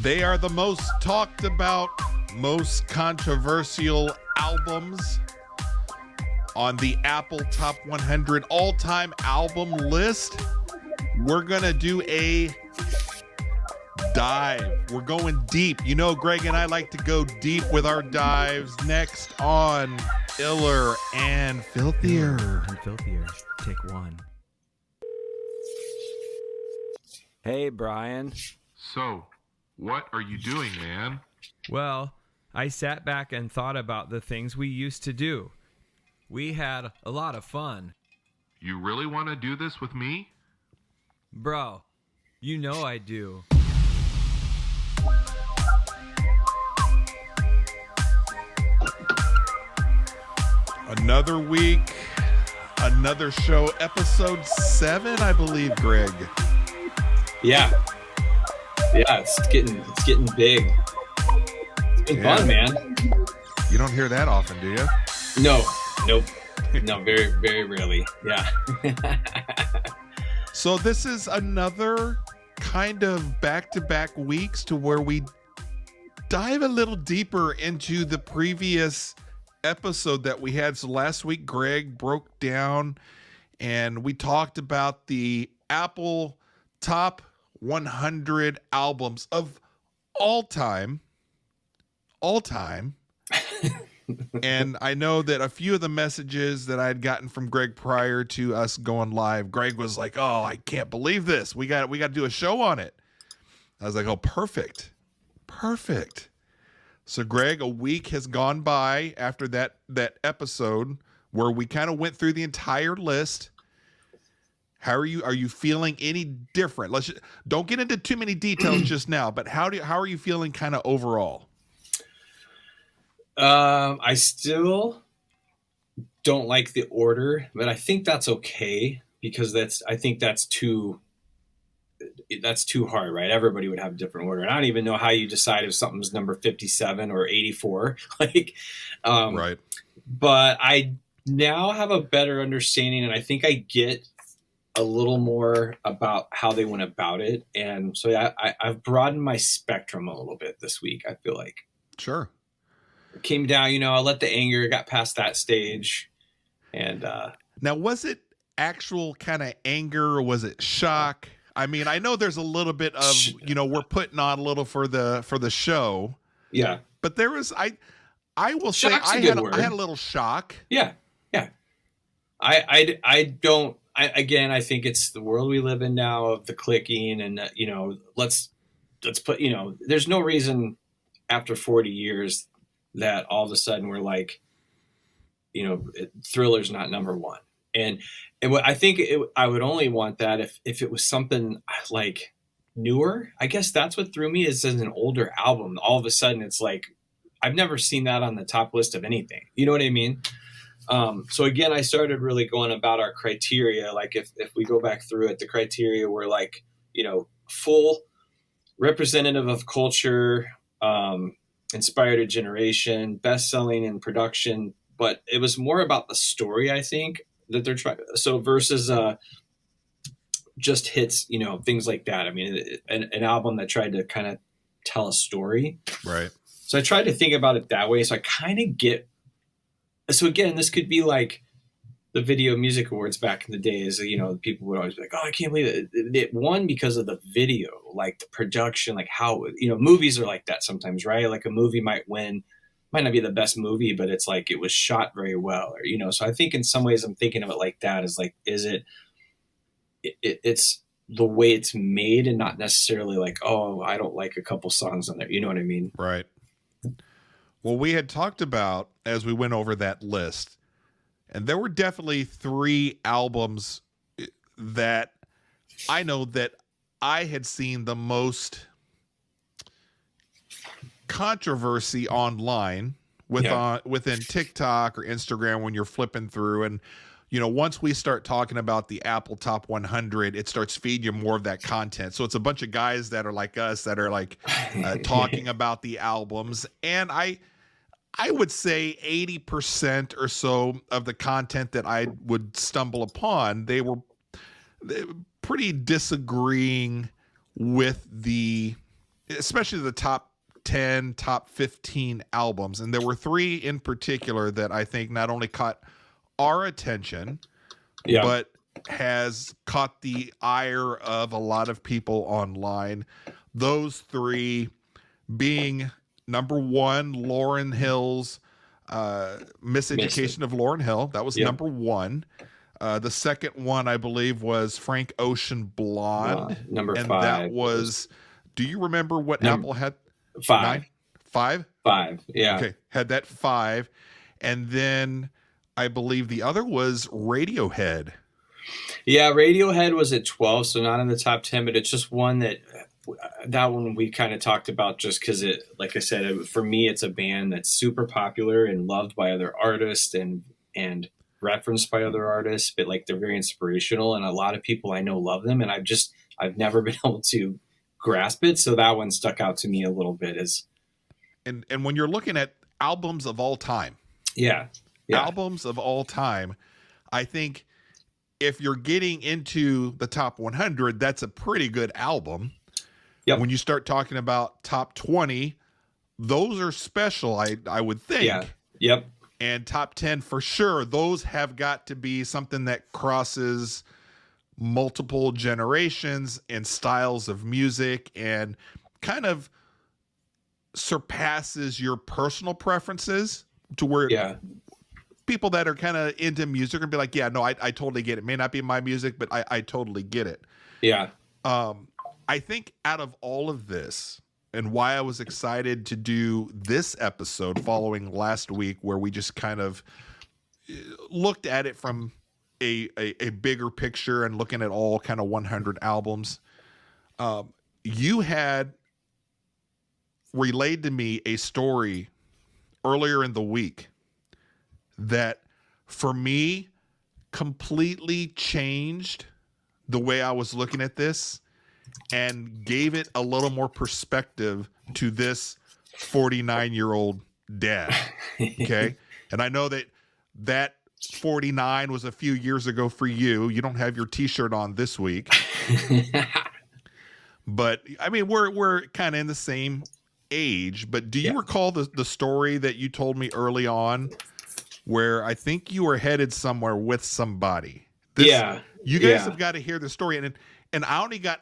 They are the most talked about, most controversial albums on the Apple Top 100 all-time album list. We're going to do a dive. We're going deep. You know, Greg and I like to go deep with our dives. Next on Iller and Filthier. And Filthier. Take one. Hey, Brian. So, what are you doing, man? Well, I sat back and thought about the things we used to do. We had a lot of fun. You really want to do this with me? Bro, you know I do. Another week, another show, episode 7, I believe, Greg. Yeah, it's getting big. It's been fun, man. You don't hear that often, do you? Nope, no, very, very rarely. Yeah. So this is another kind of back-to-back weeks to where we dive a little deeper into the previous episode that we had. So last week, Greg broke down and we talked about the Apple Top 100 albums of all time. And I know that a few of the messages that I had gotten from Greg prior to us going live, Greg was like, "Oh, I can't believe this. We got to do a show on it." I was like, "Oh, perfect. So, Greg, a week has gone by after that episode where we kind of went through the entire list. How are you? Are you feeling any different? Don't get into too many details just now, but how are you feeling kind of overall? I still don't like the order, but I think that's okay because I think that's too hard, right? Everybody would have a different order. And I don't even know how you decide if something's number 57 or 84. Right. But I now have a better understanding, and I think I get a little more about how they went about it. And so I've broadened my spectrum a little bit this week, I feel like. Sure. It came down, I let the anger, got past that stage. And now, was it actual kind of anger or was it shock? I mean, I know there's a little bit of, we're putting on a little for the show. Yeah. But there was, I will Shock's say I had a little shock. Yeah. Yeah. I think it's the world we live in now of the clicking and, let's put, there's no reason after 40 years that all of a sudden we're like, Thriller's not number one. And what I think I would only want that if it was something like newer. I guess that's what threw me is as an older album. All of a sudden it's like, I've never seen that on the top list of anything. You know what I mean? So again, I started really going about our criteria. Like if we go back through it, the criteria were like, full representative of culture, inspired a generation, best-selling in production, but it was more about the story, I think, that they're trying. So versus just hits, things like that. I mean, an album that tried to kind of tell a story. Right. So I tried to think about it that way. So I kind of get. So again, this could be like the Video Music Awards back in the days. People would always be like, "Oh, I can't believe it." It won because of the video, like the production, like how movies are like that sometimes, right? Like a movie might win, might not be the best movie, but it's like it was shot very well, or So I think in some ways I'm thinking of it like that. Is like, is it's the way it's made, and not necessarily like, oh, I don't like a couple songs on there. You know what I mean? Right. Well, we had talked about as we went over that list. And there were definitely 3 albums that I know that I had seen the most controversy online within TikTok or Instagram when you're flipping through. And, once we start talking about the Apple Top 100, it starts feeding you more of that content. So it's a bunch of guys that are like us that are like talking about the albums. And I would say 80% or so of the content that I would stumble upon, they were pretty disagreeing with the especially the top 10, top 15 albums. And there were three in particular that I think not only caught our attention, but has caught the ire of a lot of people online. Those three being number one, Lauryn Hill's Miseducation of Lauryn Hill. That was number one. The second one, I believe, was Frank Ocean Blonde. Number and 5. That was, do you remember what Apple had? 5. 9? 5? 5, yeah. Okay, had that 5. And then I believe the other was Radiohead. Yeah, Radiohead was at 12, so not in the top 10, but it's just one that one we kind of talked about just because it, like I said, for me, it's a band that's super popular and loved by other artists and referenced by other artists, but like they're very inspirational, and a lot of people I know love them, and I've never been able to grasp it, so that one stuck out to me a little bit. And when you're looking at albums of all time, albums of all time, I think if you're getting into the top 100, that's a pretty good album. Yep. When you start talking about top 20, those are special, I would think. Yeah. Yep. And top 10 for sure, those have got to be something that crosses multiple generations and styles of music and kind of surpasses your personal preferences to where people that are kind of into music and be like, yeah, no, I totally get it. May not be my music, but I totally get it. Yeah. I think out of all of this, and why I was excited to do this episode following last week, where we just kind of looked at it from a bigger picture and looking at all kind of 100 albums, you had relayed to me a story earlier in the week that for me completely changed the way I was looking at this and gave it a little more perspective to this 49-year-old dad. Okay. And I know that 49 was a few years ago for you. You don't have your t-shirt on this week, but I mean, we're kind of in the same age, but do you recall the story that you told me early on where I think you were headed somewhere with somebody? You guys have got to hear the story. And I only got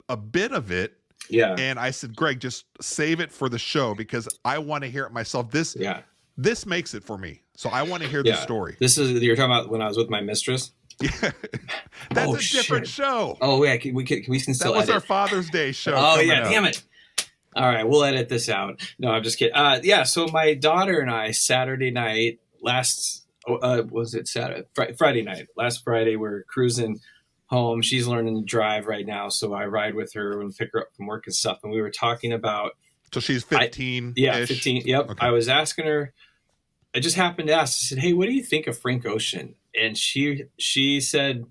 a bit of it. Yeah. And I said, Greg, just save it for the show because I want to hear it myself. This makes it for me. So I want to hear the story. You're talking about when I was with my mistress? Yeah. That's a different show. Oh, yeah. We can still That was edit. our Father's Day show. Oh, yeah. Damn it. All right. We'll edit this out. No, I'm just kidding. So my daughter and I, Saturday night, Friday night, last Friday, we're cruising home. She's learning to drive right now, so I ride with her and pick her up from work and stuff. And we were talking about. So she's 15. 15. Yep. Okay. I was asking her. I just happened to ask. I said, "Hey, what do you think of Frank Ocean?" And she said,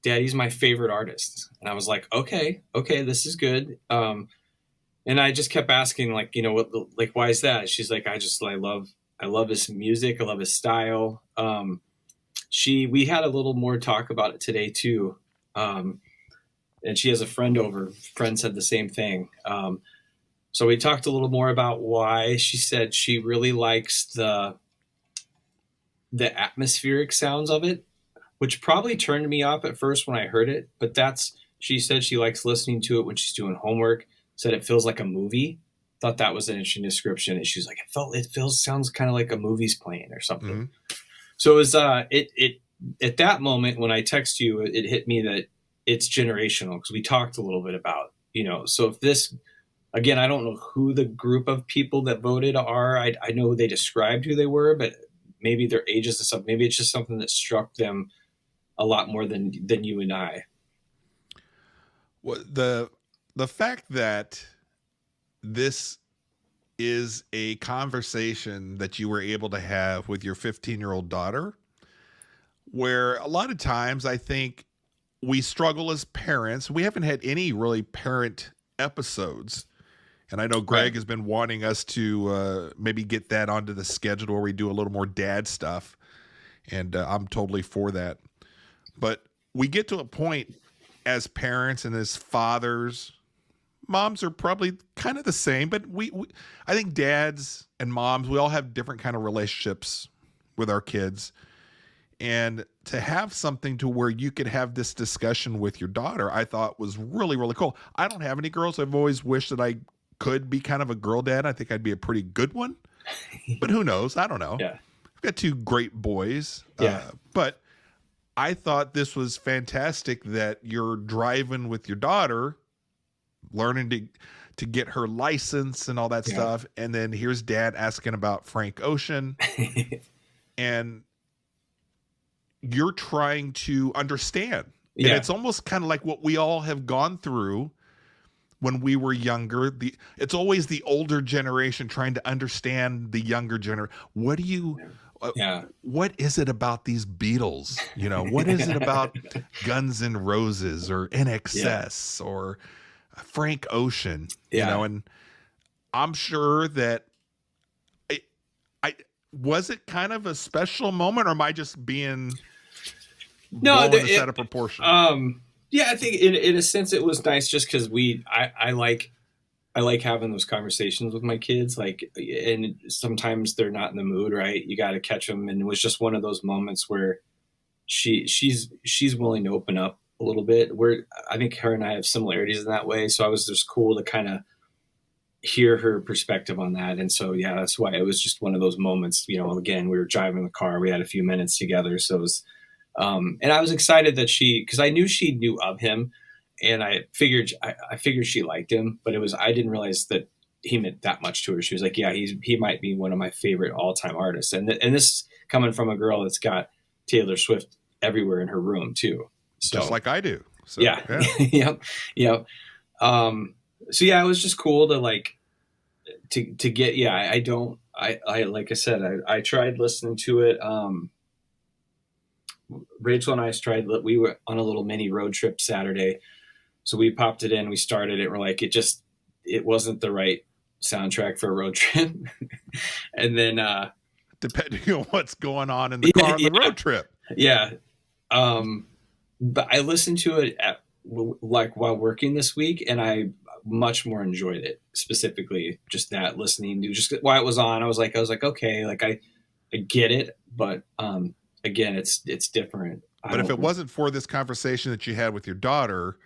"Daddy's my favorite artist." And I was like, "Okay, this is good." And I just kept asking, like, why is that? She's like, I love his music. I love his style. We had a little more talk about it today too. And she has a friend over. Friend said the same thing. So we talked a little more about why. She said she really likes the atmospheric sounds of it, which probably turned me off at first when I heard it. But she said she likes listening to it when she's doing homework. Said it feels like a movie. Thought that was an interesting description. And she's like, sounds kind of like a movie's playing or something. Mm-hmm. So it was, it at that moment when I text you, it hit me that it's generational because we talked a little bit about, so if this, again, I don't know who the group of people that voted are. I know they described who they were, but maybe their ages and stuff. Maybe it's just something that struck them a lot more than you and I. Well, the fact that this is a conversation that you were able to have with your 15-year-old daughter, where a lot of times I think we struggle as parents. We haven't had any really parent episodes. And I know Greg has been wanting us to maybe get that onto the schedule where we do a little more dad stuff. And I'm totally for that. But we get to a point as parents and as fathers, moms are probably kind of the same, but I think dads and moms, we all have different kind of relationships with our kids. And to have something to where you could have this discussion with your daughter, I thought was really, really cool. I don't have any girls. I've always wished that I could be kind of a girl dad. I think I'd be a pretty good one, but who knows? I don't know. Yeah. I've got two great boys. Yeah. But I thought this was fantastic that you're driving with your daughter, learning to get her license and all that stuff. And then here's dad asking about Frank Ocean. And you're trying to understand. And it's almost kind of like what we all have gone through when we were younger. It's always the older generation trying to understand the younger generation. What do you what is it about these Beatles? You know, what is it about Guns N' Roses or NXS or Frank Ocean? You know, and I'm sure that I was it kind of a special moment, or am I just being blowing this out of proportion? Yeah, I think in a sense it was nice just because I like having those conversations with my kids, like, and sometimes they're not in the mood, right? You got to catch them. And it was just one of those moments where she's willing to open up a little bit, where I think her and I have similarities in that way. So I was just cool to kind of hear her perspective on that. And so, yeah, that's why it was just one of those moments, you know, again, we were driving the car, we had a few minutes together. So it was, and I was excited that because I knew she knew of him, and I figured she liked him, but I didn't realize that he meant that much to her. She was like, yeah, he might be one of my favorite all time artists. And this coming from a girl that's got Taylor Swift everywhere in her room too. So, just like I do. So, yeah. Yep. So yeah, it was just cool to like, to get, I like I said, I tried listening to it. Rachel and I we were on a little mini road trip Saturday. So we popped it in, we started it. We're like, it wasn't the right soundtrack for a road trip. And then, depending on what's going on in the car on the road trip. Yeah. But I listened to it while working this week, and I much more enjoyed it, specifically just that listening to just while it was on. I was like, okay, like I get it, but, again, it's different. But if it wasn't for this conversation that you had with your daughter,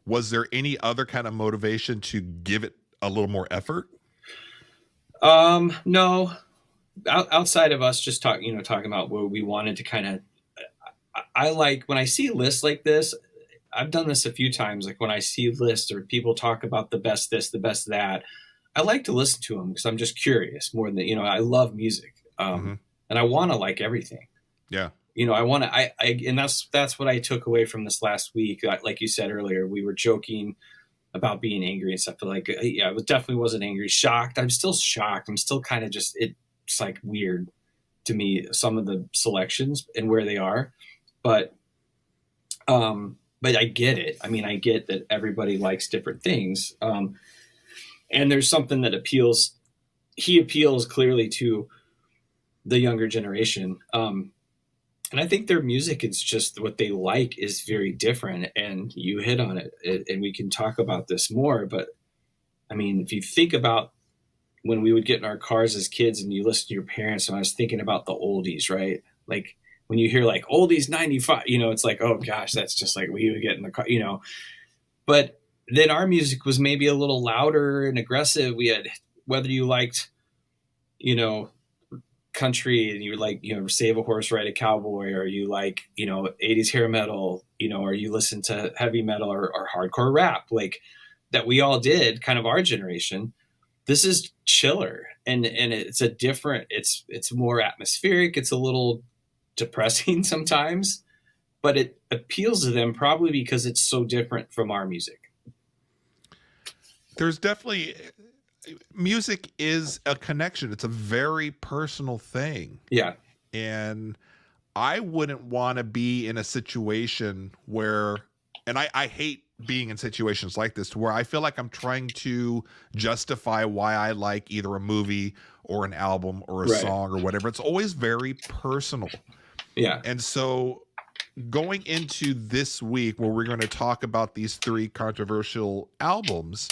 was there any other kind of motivation to give it a little more effort? No, outside of us just talking about where we wanted to kind of, I like when I see lists like this. I've done this a few times. Like when I see lists or people talk about the best this, the best that, I like to listen to them because I'm just curious more than, I love music. And I want to like everything. Yeah. I want to, and that's what I took away from this last week. Like you said earlier, we were joking about being angry and stuff. But like, yeah, I definitely wasn't angry. Shocked. I'm still shocked. I'm still kind of just, it's like weird to me, some of the selections and where they are. But I get it. I mean, I get that everybody likes different things. And there's something that he appeals clearly to the younger generation. And I think their music is just what they like is very different. And you hit on it, and we can talk about this more. But I mean, if you think about when we would get in our cars as kids and you listen to your parents, and I was thinking about the oldies, right? Like when you hear like oldies 95, it's like, oh gosh, that's just like we would get in the car, but then our music was maybe a little louder and aggressive. We had, whether you liked, country and you like, Save a Horse, Ride a Cowboy, or you like, 80s hair metal, or you listen to heavy metal or hardcore rap, like that we all did, kind of our generation. This is chiller and it's a different, it's more atmospheric. It's a little depressing sometimes, but it appeals to them probably because it's so different from our music. There's definitely, music is a connection. It's a very personal thing. Yeah. And I wouldn't want to be in a situation where, and I hate being in situations like this, where I feel like I'm trying to justify why I like either a movie or an album or a song or whatever. It's always very personal. Yeah. And so going into this week where we're going to talk about these three controversial albums,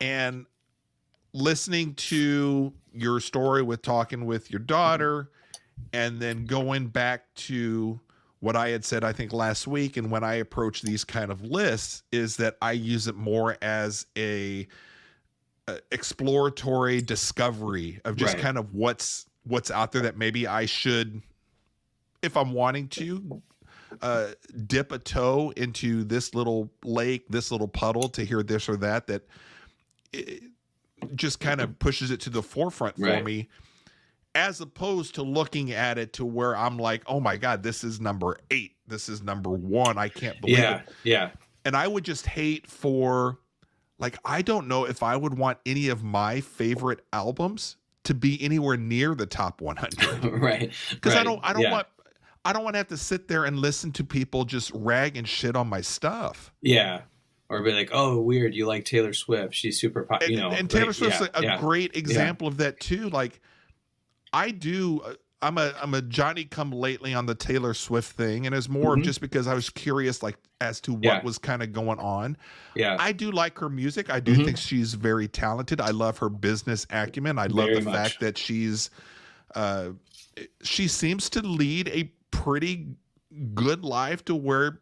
And listening to your story with talking with your daughter, and then going back to what I had said, I think last week, and when I approach these kind of lists, is that I use it more as a exploratory discovery of just Right. kind of what's out there that maybe I should, if I'm wanting to dip a toe into this little lake, this little puddle to hear this or that, that it just kind of pushes it to the forefront for Right. me, as opposed to looking at it to where I'm like, oh my God, this is number 8. This is number 1. I can't believe Yeah. it. Yeah. And I would just hate for, like, I don't know if I would want any of my favorite albums to be anywhere near the top 100. Right. Because Right. I don't want to have to sit there and listen to people just rag and shit on my stuff. Yeah. Or be like, oh, weird, you like Taylor Swift? She's super pop. And Taylor Swift's a great example of that too. Like, I do. I'm a Johnny come lately on the Taylor Swift thing, and it's more of just because I was curious, like, as to what was kind of going on. Yeah. I do like her music. I do think she's very talented. I love her business acumen. I love Very the much. fact that she seems to lead a pretty good life to where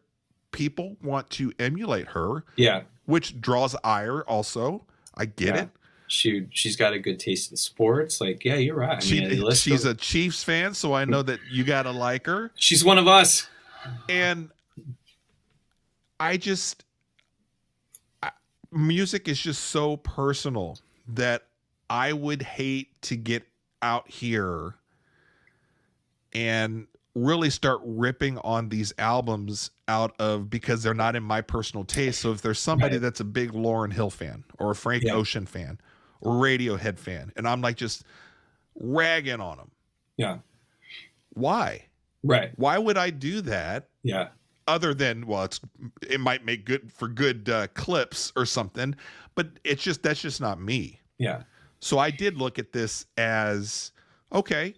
people want to emulate her. Yeah. Which draws ire also. I get it. She's got a good taste in sports. Like, yeah, you're right. I mean, She's a Chiefs fan, so I know that you got to like her. She's one of us. And music is just so personal that I would hate to get out here and really start ripping on these albums out of, because they're not in my personal taste. So if there's somebody that's a big Lauryn Hill fan or a Frank Ocean fan or Radiohead fan, and I'm like just ragging on them. Yeah. Why? Right. Why would I do that? Yeah. Other than, well, it might make good clips or something, but that's just not me. Yeah. So I did look at this as, okay,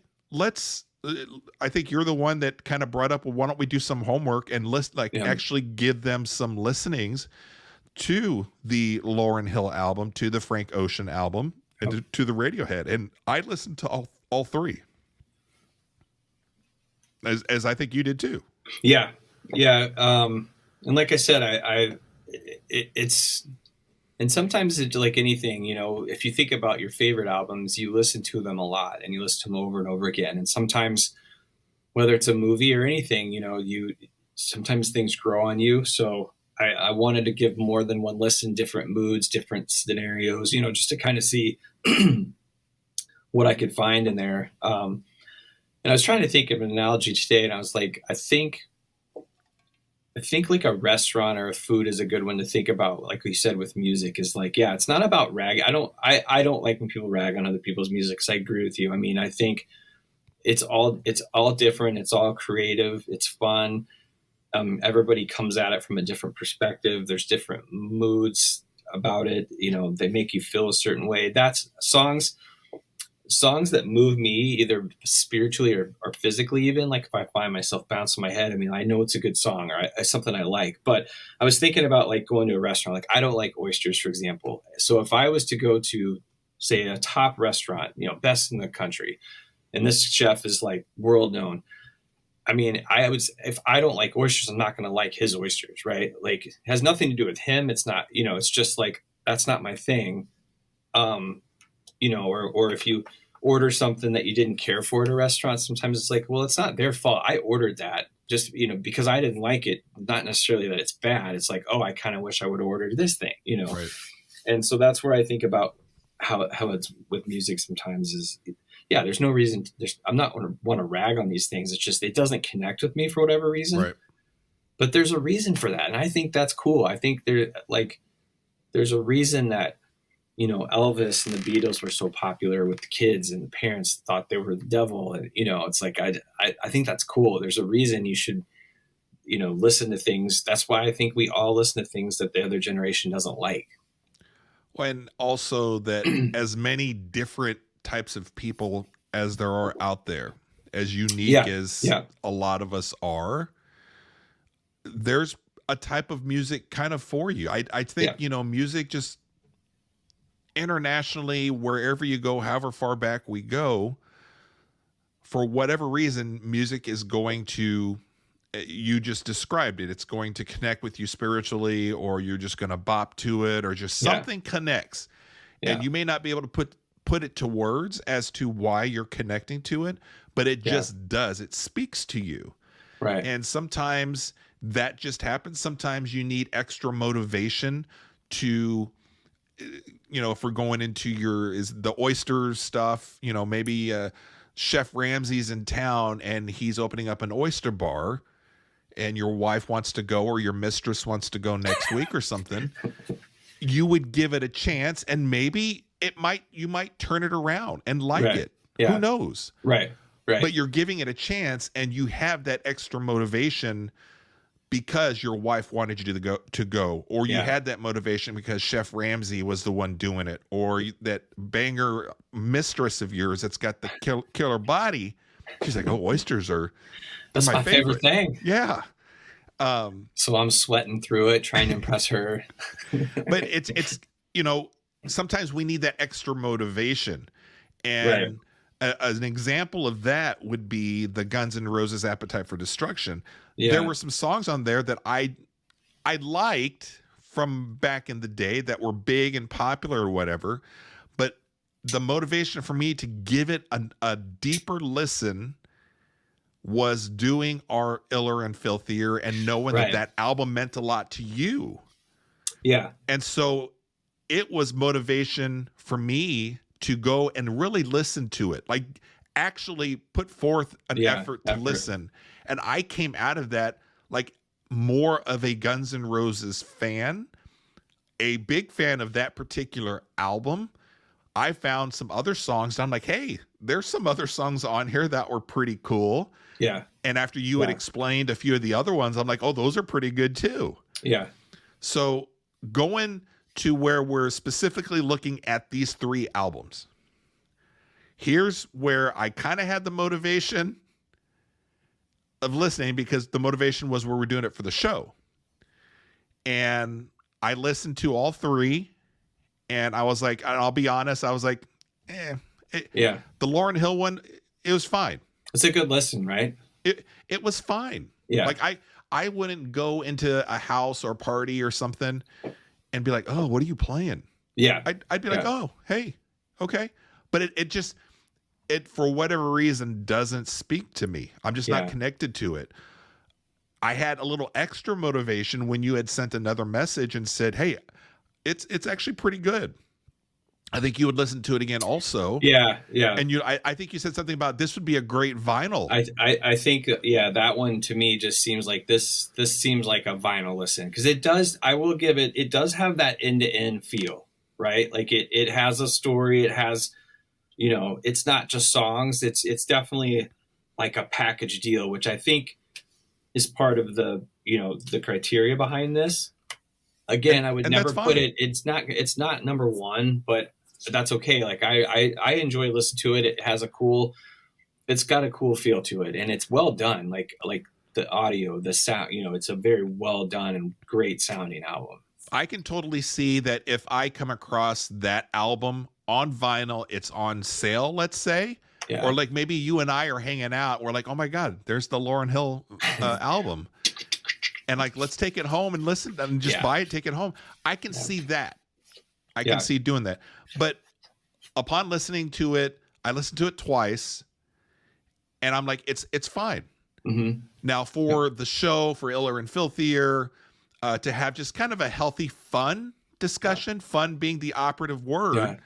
I think you're the one that kind of brought up, well, why don't we do some homework and actually give them some listenings to the Lauryn Hill album, to the Frank Ocean album, and to the Radiohead. And I listened to all 3. As I think you did too. Yeah. Yeah. And like I said, it's, and sometimes it's like anything, if you think about your favorite albums, you listen to them a lot and you listen to them over and over again. And sometimes, whether it's a movie or anything, sometimes things grow on you. So I wanted to give more than one listen, different moods, different scenarios, just to kind of see what I could find in there. And I was trying to think of an analogy today, and I was like, I think like a restaurant or a food is a good one to think about. Like we said with music, is like, yeah, it's not about rag. I don't like when people rag on other people's music. So I agree with you. I mean, I think it's all different. It's all creative. It's fun. Everybody comes at it from a different perspective. There's different moods about it. They make you feel a certain way. That's songs that move me either spiritually or physically, even like if I find myself bouncing my head, I mean, I know it's a good song or something I like. But I was thinking about like going to a restaurant. Like, I don't like oysters, for example. So if I was to go to, say, a top restaurant, best in the country, and this chef is like world known, I mean, if I don't like oysters, I'm not going to like his oysters, right? Like, it has nothing to do with him. It's not, it's just like, that's not my thing. Or if you order something that you didn't care for at a restaurant, sometimes it's like, well, it's not their fault. I ordered that just, because I didn't like it, not necessarily that it's bad. It's like, oh, I kind of wish I would have ordered this thing, Right. And so that's where I think about how it's with music sometimes is, yeah, there's no reason. I'm not want to rag on these things. It's just, it doesn't connect with me for whatever reason. Right. But there's a reason for that. And I think that's cool. I think there's a reason that, Elvis and the Beatles were so popular with the kids, and the parents thought they were the devil. And, it's like, I think that's cool. There's a reason you should, listen to things. That's why I think we all listen to things that the other generation doesn't like. And also that as many different types of people as there are out there, as unique as a lot of us are, there's a type of music kind of for you. I think, music just, internationally, wherever you go, however far back we go, for whatever reason, music is going to, you just described it. It's going to connect with you spiritually, or you're just going to bop to it, or just something connects. And you may not be able to put it to words as to why you're connecting to it, but it just does. It speaks to you. Right. And sometimes that just happens. Sometimes you need extra motivation to, if we're going into the oyster stuff, maybe Chef Ramsay's in town and he's opening up an oyster bar, and your wife wants to go, or your mistress wants to go next week or something. You would give it a chance, and maybe you might turn it around and like it. Yeah. Who knows? Right. But you're giving it a chance, and you have that extra motivation because your wife wanted you to go, or you had that motivation because Chef Ramsay was the one doing it, or that banger mistress of yours that's got the killer body. She's like, oh, oysters that's my favorite thing. Yeah. So I'm sweating through it, trying to impress her. But it's sometimes we need that extra motivation. And an example of that would be the Guns N' Roses Appetite for Destruction. Yeah. There were some songs on there that I liked from back in the day that were big and popular or whatever, but the motivation for me to give it a deeper listen was doing our Iller and Filthier and knowing that album meant a lot to you. Yeah. And so it was motivation for me to go and really listen to it, like actually put forth an effort to listen. And I came out of that like more of a Guns N' Roses fan, a big fan of that particular album. I found some other songs. I'm like, hey, there's some other songs on here that were pretty cool. Yeah. And after you had explained a few of the other ones, I'm like, oh, those are pretty good too. Yeah. So going to where we're specifically looking at these 3 albums, here's where I kind of had the motivation of listening, because the motivation was where we're doing it for the show. And I listened to all 3, and I was like, and I'll be honest, I was like, the Lauryn Hill one, it was fine. It's a good listen, right? It was fine. Yeah. Like I wouldn't go into a house or party or something and be like, oh, what are you playing? Yeah. I'd be like, oh, hey, okay. But it for whatever reason doesn't speak to me. I'm just not connected to it. I had a little extra motivation when you had sent another message and said, hey, it's actually pretty good. I think you would listen to it again also. Yeah. And I think you said something about this would be a great vinyl. I think, that one to me just seems like this seems like a vinyl listen, because it does, I will give it does have that end-to-end feel, right? Like it has a story, it has, it's not just songs, it's definitely like a package deal, which I think is part of the, the criteria behind this. Again, I would never put it, it's not number 1, but that's okay. Like I enjoy listening to it. It's got a cool feel to it, and it's well done. Like the audio, the sound, it's a very well done and great sounding album. I can totally see that if I come across that album on vinyl, it's on sale, let's say, or like maybe you and I are hanging out, we're like, oh my God, there's the Lauryn Hill album. And like, let's take it home and listen and just buy it, take it home. I can see that. I can see doing that. But upon listening to it, I listened to it twice, and I'm like, it's fine. Mm-hmm. Now for the show, for Iller and Filthier, to have just kind of a healthy, fun discussion, fun being the operative word,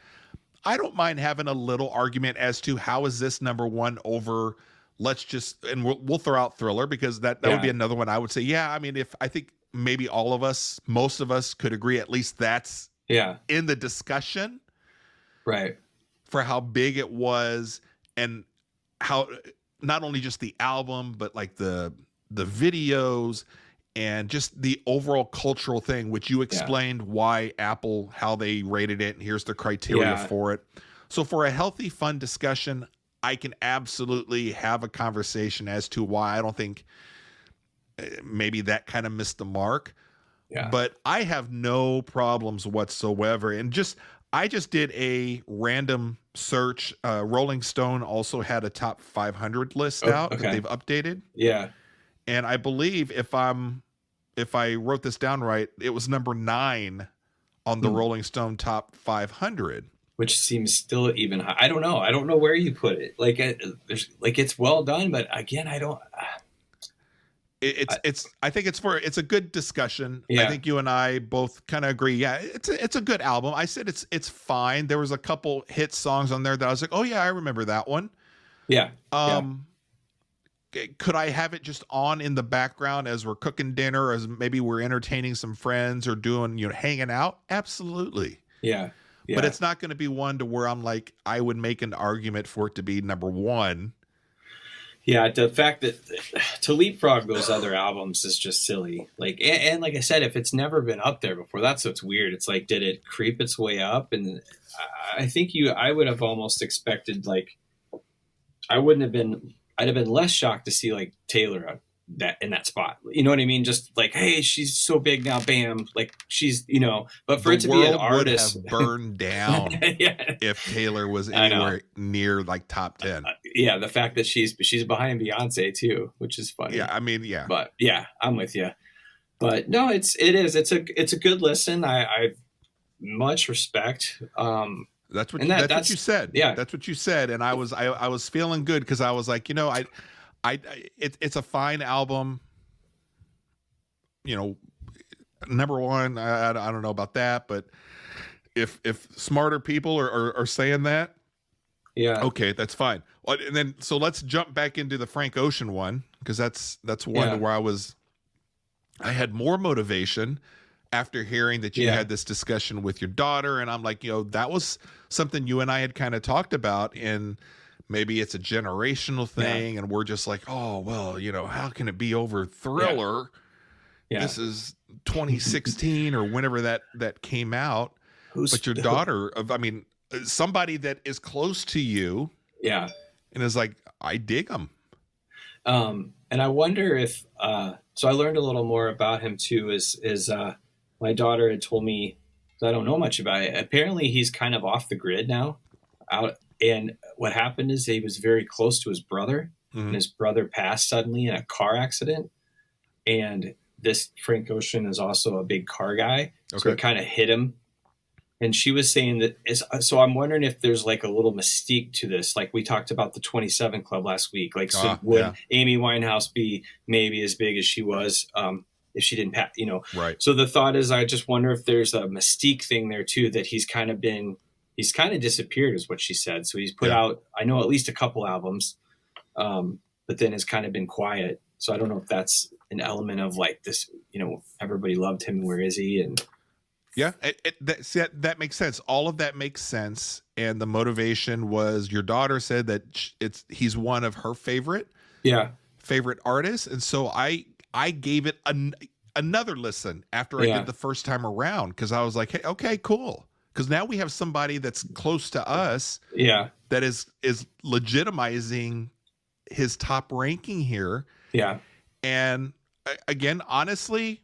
I don't mind having a little argument as to how is this number 1 over. Let's just, and we'll throw out Thriller, because that would be another one I would say, I mean, if I think maybe most of us could agree, at least that's in the discussion. Right. For how big it was, and how not only just the album, but like the videos and just the overall cultural thing, which you explained why Apple, how they rated it, and here's the criteria for it. So for a healthy, fun discussion, I can absolutely have a conversation as to why I don't think maybe that kind of missed the mark. Yeah. but I have no problems whatsoever. And I just did a random search. Rolling Stone also had a top 500 list Oh, out that okay. they've updated. Yeah. And I believe if I wrote this down right, it was number 9 on the Hmm. Rolling Stone top 500. Which seems still even high. I don't know. I don't know where you put it. Like, there's like it's well done, but again, I don't. I think it's a good discussion. I Yeah. think you and I both kind of agree. Yeah, it's a good album. I said it's fine. There was a couple hit songs on there that I was like, oh yeah, I remember that one. Yeah. Yeah. Could I have it just on in the background as we're cooking dinner, as maybe we're entertaining some friends or doing, hanging out? Absolutely. Yeah. Yeah. But it's not going to be one to where I'm like, I would make an argument for it to be number 1. Yeah, the fact that to leapfrog those other albums is just silly. Like, and like I said, if it's never been up there before, that's what's weird. It's like, did it creep its way up? And I think I would have almost expected, like, I'd have been less shocked to see like Taylor in that spot. You know what I mean? Just like, hey, she's so big now, bam, like she's, but for it to be an artist, would have burned down yeah. if Taylor was anywhere near like top 10. Yeah, the fact that she's behind Beyonce too, which is funny. Yeah, I mean, yeah. But yeah, I'm with you. But no, it's a good listen. I much respect. That's what and that's what you said. Yeah, that's what you said, and I was feeling good because I was like, it's a fine album. Number 1, I don't know about that, but if smarter people are saying that, yeah, okay, that's fine. And then so let's jump back into the Frank Ocean one, because that's one where I had more motivation after hearing that you had this discussion with your daughter, and I'm like, that was something you and I had kind of talked about, and maybe it's a generational thing, and we're just like, oh well, how can it be over Thriller? Yeah. This is 2016 or whenever that came out. But your daughter, somebody that is close to you, yeah, and is like, I dig him. And I wonder if so I learned a little more about him too. Is my daughter had told me, I don't know much about it. Apparently, he's kind of off the grid now. And what happened is he was very close to his brother, and his brother passed suddenly in a car accident. And this Frank Ocean is also a big car guy, so it kind of hit him. And she was saying that so I'm wondering if there's like a little mystique to this. Like we talked about the 27 Club last week. Like, would Amy Winehouse be maybe as big as she was if she didn't pass, Right. So the thought is, I just wonder if there's a mystique thing there too, that he's kind of disappeared is what she said. So he's put out, I know, at least a couple albums, but then has kind of been quiet. So I don't know if that's an element of like this, everybody loved him. Where is he? And yeah, that makes sense. All of that makes sense. And the motivation was your daughter said that he's one of her favorite artists. And so I gave it another listen after I did the first time around, because I was like, hey, okay, cool. Because now we have somebody that's close to us that is legitimizing his top ranking here. Yeah. And again, honestly,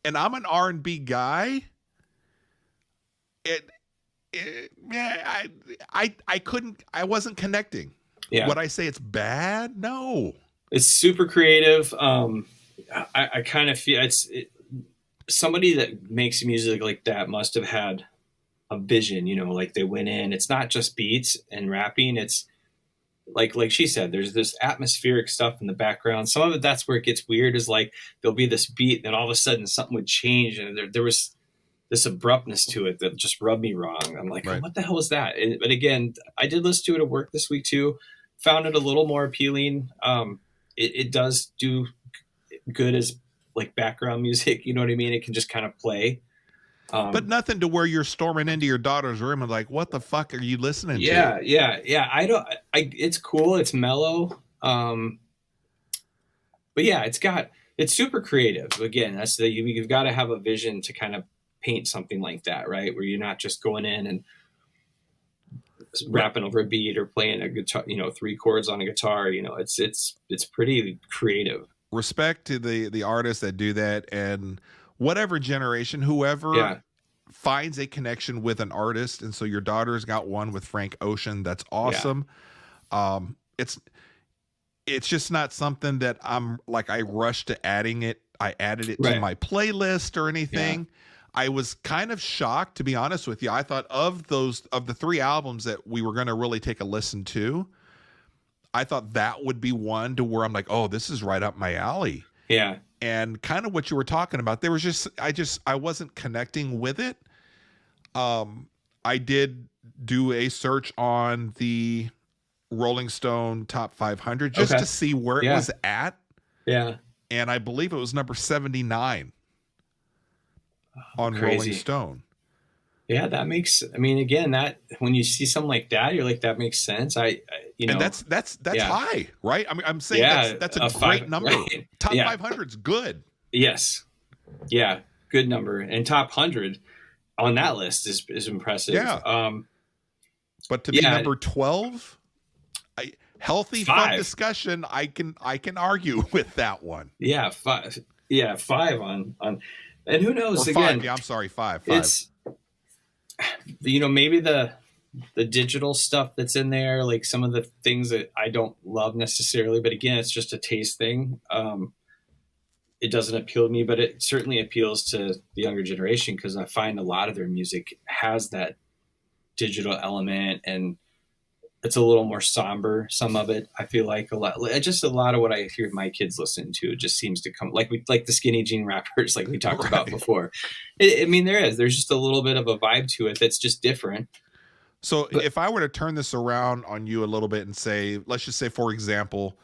and I'm an R&B guy, I wasn't connecting. Yeah. Would I say it's bad? No. It's super creative. I kind of feel somebody that makes music like that must have had a vision, like they went in. It's not just beats and rapping. It's like she said, there's this atmospheric stuff in the background. Some of it, that's where it gets weird, is like there'll be this beat, and all of a sudden something would change, and there was this abruptness to it that just rubbed me wrong. I'm like, oh, what the hell is that? But again, I did listen to it at work this week too. Found it a little more appealing. It does do good as like background music. You know what I mean? It can just kind of play. But nothing to where you're storming into your daughter's room and like, what the fuck are you listening to? Yeah. It's cool. It's mellow. But yeah, it's super creative. Again, that's you've got to have a vision to kind of paint something like that, right? Where you're not just going in and rapping over a beat or playing a guitar, 3 chords on a guitar. It's pretty creative. Respect to the artists that do that. And whatever generation, whoever Yeah. finds a connection with an artist. And so your daughter's got one with Frank Ocean. That's awesome. It's just not something that I'm like, I rushed to adding it. I added it to Right. my playlist or anything. I was kind of shocked, to be honest with you. I thought of the 3 albums that we were going to really take a listen to, I thought that would be one to where I'm like, oh, this is right up my alley. Yeah. And kind of what you were talking about, there was I wasn't connecting with it. I did do a search on the Rolling Stone Top 500 just to see where it was at. Yeah. And I believe it was number 79 on Rolling Stone. Yeah, that makes, I mean, again, that when you see something like that, you're like, that makes sense. You know, and that's high, right? I mean, I'm saying that's a great number. Right. Top 500's good. Yes. Yeah. Good number. And top 100 on that list is impressive. Yeah. But to be number 12, healthy, 5. fun discussion. I can argue with that one. Yeah. 5. Yeah. 5 on, and who knows, or again. 5. Yeah, I'm sorry. 5. It's, you know, maybe the digital stuff that's in there, like some of the things that I don't love necessarily, but again, it's just a taste thing. It doesn't appeal to me, but it certainly appeals to the younger generation because I find a lot of their music has that digital element and it's a little more somber. Some of it, I feel like a lot of what I hear my kids listen to just seems to come like the skinny jean rappers, like we talked about before. I mean, there's just a little bit of a vibe to it that's just different. So if I were to turn this around on you a little bit and say, let's just say, for example,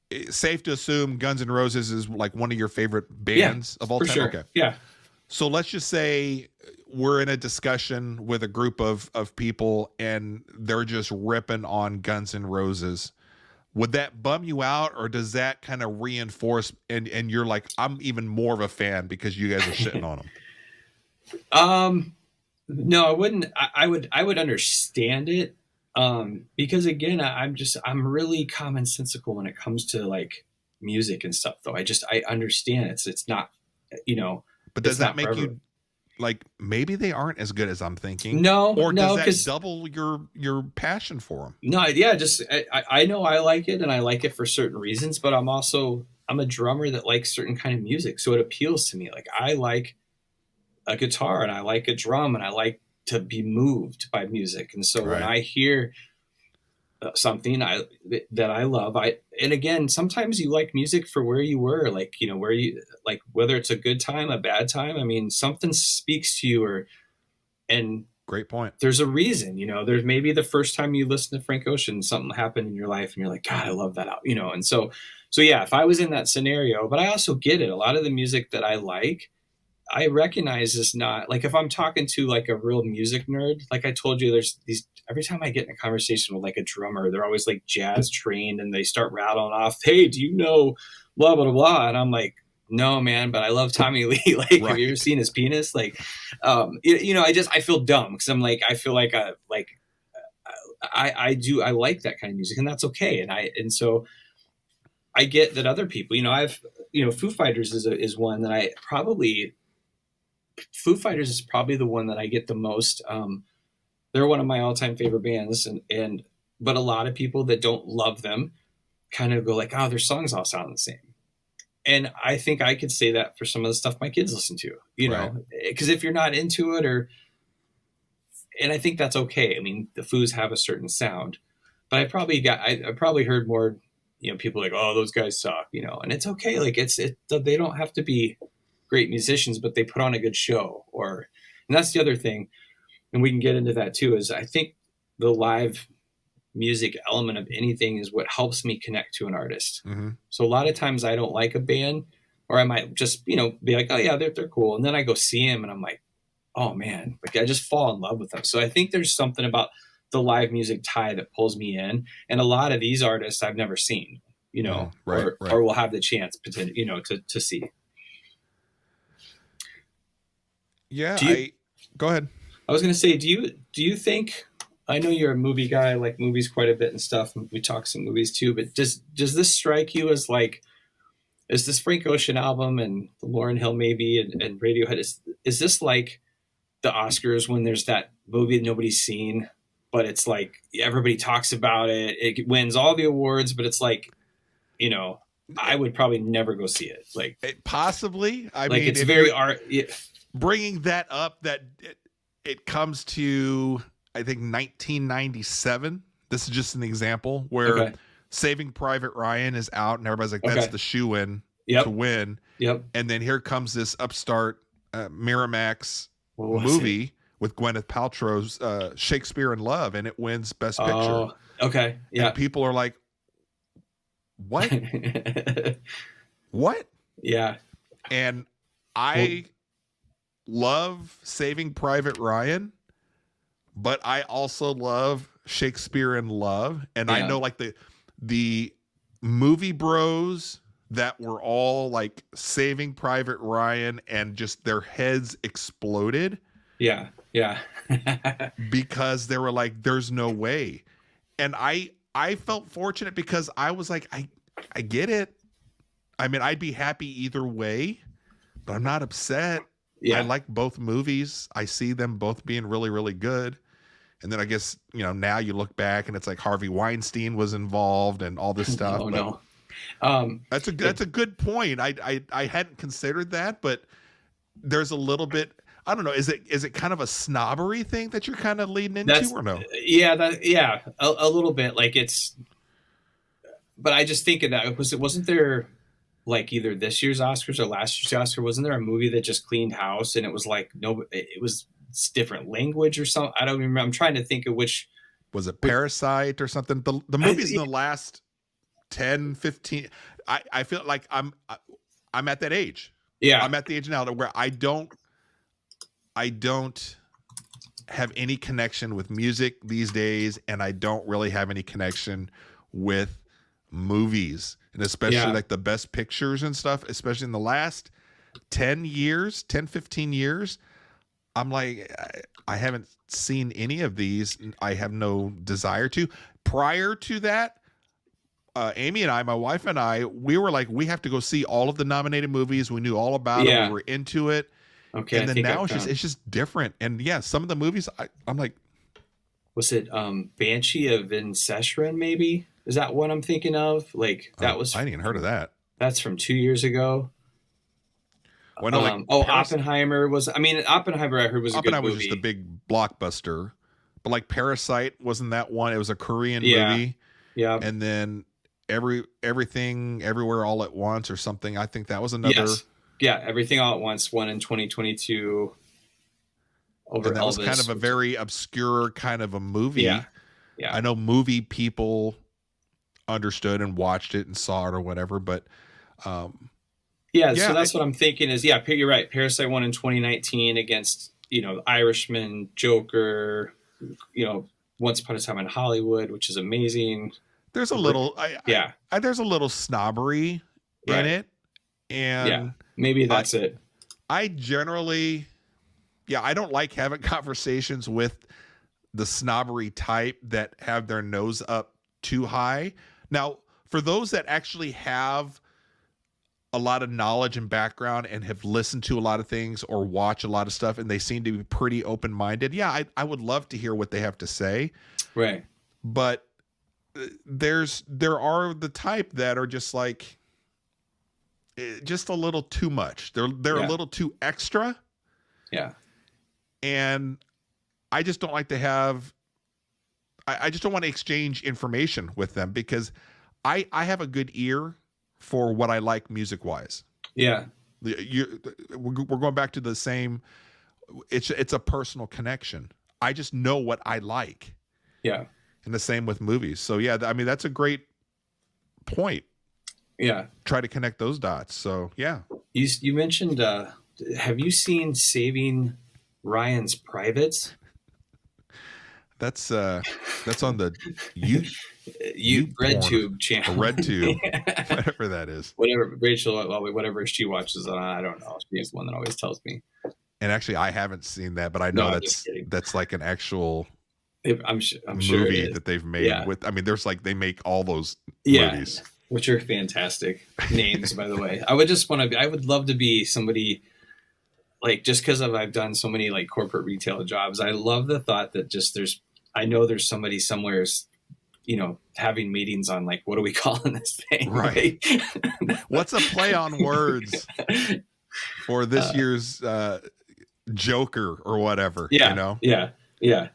it's safe to assume Guns N' Roses is like one of your favorite bands of all time. Sure. Okay. Yeah. So let's just say we're in a discussion with a group of people and they're just ripping on Guns N' Roses. Would that bum you out, or does that kind of reinforce and you're like, I'm even more of a fan because you guys are shitting on them? No, I wouldn't. I would understand it. Because again, I'm really commonsensical when it comes to like music and stuff though. I understand it's not, you know, but does that make you like, maybe they aren't as good as I'm thinking? No, or does that 'cause double your passion for them? No, yeah, just I know I like it and I like it for certain reasons, but I'm a drummer that likes certain kind of music, so it appeals to me. Like I like a guitar and I like a drum and I like to be moved by music, and so when I hear something that I love, and again, sometimes you like music for where you were, like, you know, where you like, whether it's a good time, a bad time. I mean, something speaks to you, and great point. There's a reason, you know, there's maybe the first time you listen to Frank Ocean, something happened in your life and you're like, God, I love that out, you know? And so yeah, if I was in that scenario, but I also get it. A lot of the music that I like, I recognize is not like, if I'm talking to like a real music nerd, like I told you, there's these, every time I get in a conversation with like a drummer, they're always like jazz trained and they start rattling off, hey, do you know blah, blah, blah. And I'm like, no, man, but I love Tommy Lee. Like, have you ever seen his penis? Like, you know, I feel dumb because I'm like, I feel like I like that kind of music, and that's okay. And so I get that other people, you know, Foo Fighters is one that Foo Fighters is probably the one that I get the most. They're one of my all-time favorite bands, but a lot of people that don't love them kind of go like, oh, their songs all sound the same. And I think I could say that for some of the stuff my kids listen to, you know, because if you're not into it and I think that's okay. I mean, the Foos have a certain sound, but I probably heard more, you know, people like, oh, those guys suck, you know, and it's okay. Like they don't have to be great musicians, but they put on a good show, and that's the other thing. And we can get into that too, is I think the live music element of anything is what helps me connect to an artist. Mm-hmm. So a lot of times I don't like a band, or I might just, you know, be like, oh yeah, they're cool. And then I go see them and I'm like, oh man, like I just fall in love with them. So I think there's something about the live music tie that pulls me in. And a lot of these artists I've never seen, you know, or will have the chance, you know, to see. Yeah. Go ahead. I was going to say, do you think, I know you're a movie guy, like movies quite a bit and stuff, and we talk some movies too, but does this strike you as like is this Frank Ocean album and the Lauryn Hill maybe and Radiohead, is this like the Oscars when there's that movie that nobody's seen, but it's like everybody talks about it. It wins all the awards, but it's like, you know, I would probably never go see it. Like Possibly. I like mean, it's if very you're art. Yeah. bringing that up, that it comes to, I think, 1997. This is just an example where Okay. Saving Private Ryan is out and everybody's like, that's Okay. the shoe-in Yep. to win. Yep. And then here comes this upstart Miramax What was movie with Gwyneth Paltrow's Shakespeare in Love, and it wins Best Picture. Oh, okay. Yeah. And people are like, what? What? Yeah. And I love Saving Private Ryan, but I also love Shakespeare in Love. And I Yeah. know like the movie bros that were all like Saving Private Ryan and just their heads exploded Yeah. Yeah. because they were like, there's no way. And I felt fortunate because I was like, I get it. I mean, I'd be happy either way, but I'm not upset. Yeah. I like both movies. I see them both being really, really good. And then I guess, you know, now you look back and it's like Harvey Weinstein was involved and all this stuff. Oh but no. that's a good point. I hadn't considered that, but there's a little bit, I don't know. Is it kind of a snobbery thing that you're kind of leading into or no? Yeah, a little bit. Like it's, but I just think of that. Wasn't there like either this year's Oscars or last year's Oscar? Wasn't there a movie that just cleaned house and it was like it was different language or something? I don't remember. I'm trying to think of which. Was it Parasite or something? The movies in the last 10, 15. I feel like I'm at that age. Yeah. I'm at the age now where I don't have any connection with music these days, and I don't really have any connection with movies, and especially like the best pictures and stuff, especially in the last 10 years, 10, 15 years. I'm like, I haven't seen any of these. I have no desire to. Prior to that, Amy and I, my wife and I, we were like, we have to go see all of the nominated movies. We knew all about it. We were into it. Okay. And then now it's just different. And yeah, some of the movies, I'm like, was it Banshee of Inisherin? Maybe is that what I'm thinking of? Like that was. I hadn't even heard of that. That's from 2 years ago. Well, no, like Oppenheimer was. I mean, Oppenheimer I heard was a good movie. Oppenheimer was just a big blockbuster, but like Parasite wasn't that one? It was a Korean movie. Yeah. And then everything everywhere all at once or something. I think that was another. Yes. Yeah, Everything All at Once won in 2022. Over and that Elvis. was kind of a very obscure kind of a movie. Yeah. I know movie people understood and watched it and saw it or whatever, but so that's what I'm thinking is, you're right. Parasite won in 2019 against, Irishman, Joker, Once Upon a Time in Hollywood, which is amazing. There's a little, there's a little snobbery in it. And maybe that's it. I generally, I don't like having conversations with the snobbery type that have their nose up too high. Now, for those that actually have a lot of knowledge and background and have listened to a lot of things or watch a lot of stuff, and they seem to be pretty open-minded, I would love to hear what they have to say. Right. But there are the type that are just like, just a little too much. They're a little too extra. Yeah. And I just don't like to have, I just don't want to exchange information with them because I have a good ear for what I like music wise. Yeah. We're going back to the same, it's a personal connection. I just know what I like. Yeah. And the same with movies. So I mean, that's a great point. Yeah. Try to connect those dots. So yeah. You mentioned, have you seen Saving Ryan's Privates? That's on the RedTube channel. RedTube, whatever that is. Whatever Rachel, whatever she watches on, I don't know. She's the one that always tells me. And actually, I haven't seen that, but I know that's like an actual I'm sure movie that they've made with. I mean, there's like they make all those movies. which are fantastic names, by the way. I would love to be somebody, like, just because I've done so many like corporate retail jobs. I love the thought that I know there's somebody somewhere, having meetings on like, what are we calling this thing? Right. What's a play on words for this year's Joker or whatever? Yeah. Yeah.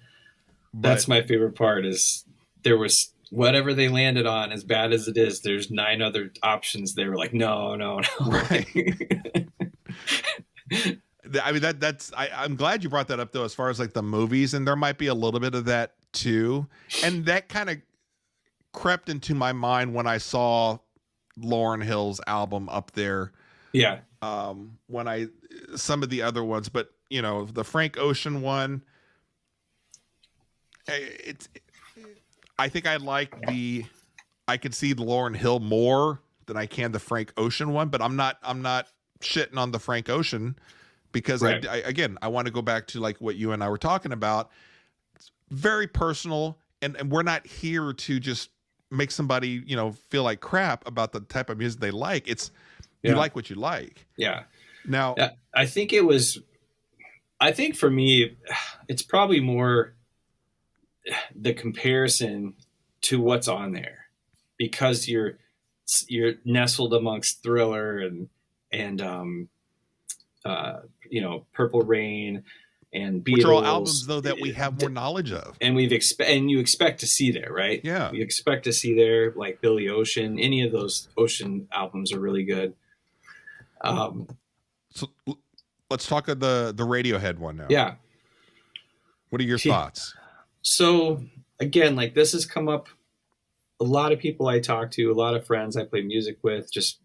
That's my favorite part is there was whatever they landed on, as bad as it is, there's 9 other options. They were like, no. Right. I mean, I'm glad you brought that up though, as far as like the movies, and there might be a little bit of that too. And that kind of crept into my mind when I saw Lauryn Hill's album up there. Yeah. Some of the other ones, but the Frank Ocean one, I think I could see the Lauryn Hill more than I can the Frank Ocean one, but I'm not shitting on the Frank Ocean because right. I want to go back to like what you and I were talking about. It's very personal, and we're not here to just make somebody, feel like crap about the type of music they like. It's you like what you like. Yeah. Now, I think for me, it's probably more the comparison to what's on there, because you're nestled amongst Thriller and Purple Rain and Beatles, which are all albums though that we have more knowledge of, and you expect to see there, right? Yeah, you expect to see there, like Billy Ocean. Any of those Ocean albums are really good. So let's talk of the Radiohead one now. Yeah. What are your thoughts? So again, like, this has come up. A lot of people I talk to, a lot of friends I play music with, just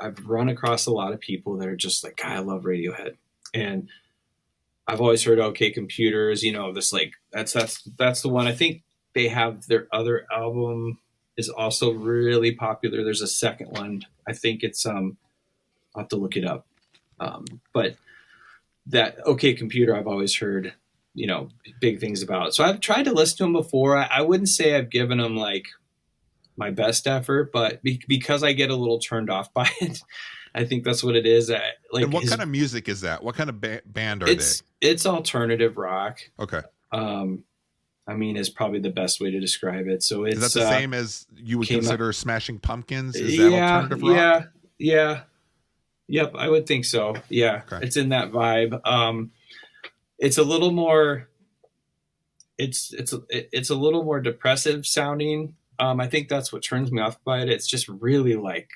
I've run across a lot of people that are just like, God, I love Radiohead, and I've always heard OK Computers. This like that's the one. I think they have their other album is also really popular. There's a second one. I think it's I'll have to look it up. But that OK Computer, I've always heard, big things about. So I've tried to listen to them before. I wouldn't say I've given them like my best effort, but because I get a little turned off by it, I think that's what it is. And what kind of music is that? What kind of band are they? It's alternative rock. Okay. I mean, is probably the best way to describe it. So it's is that the same as you would consider Smashing Pumpkins? Is that alternative rock? Yeah. Yep, I would think so. Yeah, okay. It's in that vibe. It's a little more. It's a little more depressive sounding. I think that's what turns me off by it. It's just really like.